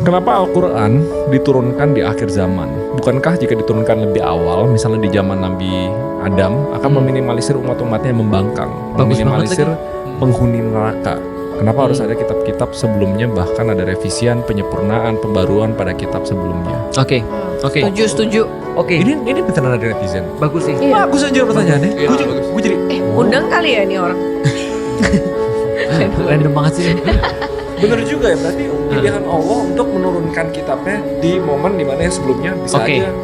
Kenapa Al-Quran diturunkan di akhir zaman? Bukankah jika diturunkan lebih awal, misalnya di zaman Nabi Adam, akan meminimalisir umat-umatnya yang membangkang, Bagus meminimalisir banget penghuni neraka? Kenapa harus ada kitab-kitab sebelumnya, bahkan ada revisian, penyempurnaan, pembaruan pada kitab sebelumnya? Oke. Setuju. Oke. Ini beneran ada netizen. Bagus sih. Iya. Bagus aja pertanyaannya. Gue jadi Undang kali ya ini orang. Random banget sih. bener juga ya, berarti pilihan Allah untuk menurunkan kitabnya di momen dimana yang sebelumnya bisa Oke. aja kan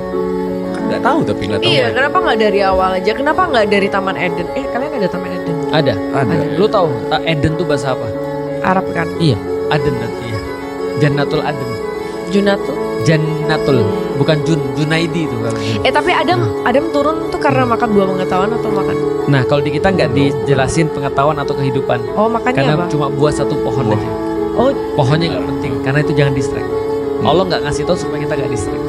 nggak tahu tapi nggak tahu Iya, ya. kenapa nggak dari awal aja? Kenapa nggak dari Taman Eden? Kalian ada Taman Eden? Ada. Ada. Lu tahu Eden tuh bahasa apa? Arab kan? Iya, Aden nanti ya. Jannatul Aden. Junatu? Jannatul, bukan Junaidi itu kalau. Tapi Adam turun tuh karena makan buah pengetahuan atau makan? Nah, kalau di kita nggak dijelasin pengetahuan atau kehidupan. Oh, makannya Karena apa? cuma buah satu pohon aja. Oh, Pohonnya nggak penting, karena itu jangan distract. Allah nggak ngasih tahu supaya kita nggak distract.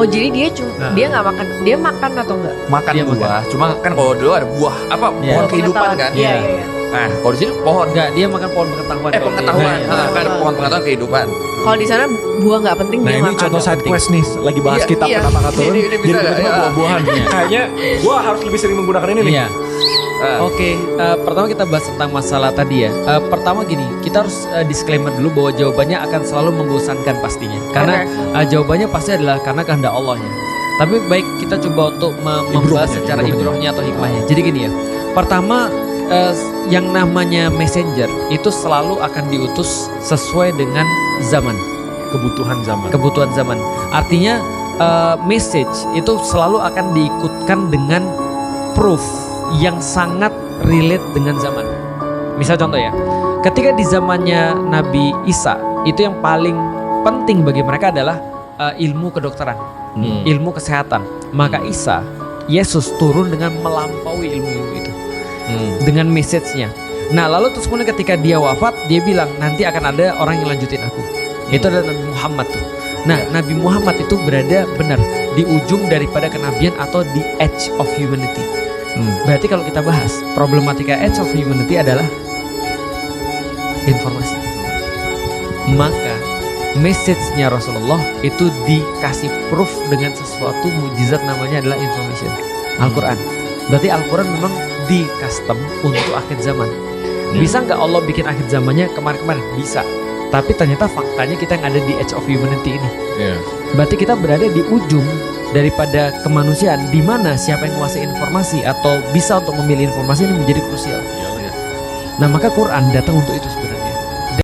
jadi dia dia nggak makan. Dia makan atau enggak? Makan Iya, buah. Cuma kan kalau dulu ada buah apa? Iya. Pohon kehidupan kan. Iya. Nah, kalau di sini pohon. Nggak, dia makan pohon pengetahuan. kalau Pengetahuan. dia. Nah, kan ada pohon pengetahuan kehidupan. Kalau di sana buah nggak penting Nah dia ini makan. contoh side quest nih, lagi bahas Iya, kitab iya. kenapa nggak turun, Ini jadi bisa nggak? tiba-tiba Ya. buah-buahan. Kayaknya gua harus lebih sering menggunakan ini nih. Iya. Oke, pertama kita bahas tentang masalah tadi ya. Pertama gini, kita harus disclaimer dulu bahwa jawabannya akan selalu membosankan pastinya. Karena jawabannya pasti adalah karena kehendak Allah ya. Tapi baik kita coba untuk membahas secara ibrohnya atau hikmahnya. Jadi gini ya. Pertama, yang namanya messenger itu selalu akan diutus sesuai dengan zaman, kebutuhan zaman. Artinya message itu selalu akan diikutkan dengan proof yang sangat relate dengan zaman. Misal contoh ya, ketika di zamannya Nabi Isa, itu yang paling penting bagi mereka adalah ilmu kedokteran, ilmu kesehatan. Maka Yesus turun dengan melampaui ilmu itu, dengan message-nya. Nah lalu terus kemudian ketika dia wafat, dia bilang nanti akan ada orang yang lanjutin aku. Itu adalah Nabi Muhammad tuh. Nah Nabi Muhammad itu berada benar di ujung daripada kenabian atau di edge of humanity. Berarti kalau kita bahas problematika edge of humanity adalah informasi. Maka message-nya Rasulullah itu dikasih proof dengan sesuatu mujizat, namanya adalah information, Al-Quran. Berarti Al-Quran memang di custom untuk akhir zaman. Bisa nggak Allah bikin akhir zamannya kemarin-kemarin? Bisa. Tapi ternyata faktanya kita yang ada di edge of humanity ini. Berarti kita berada di ujung daripada kemanusiaan, di mana siapa yang menguasai informasi atau bisa untuk memilih informasi ini menjadi krusial. Nah maka Quran datang untuk itu sebenarnya.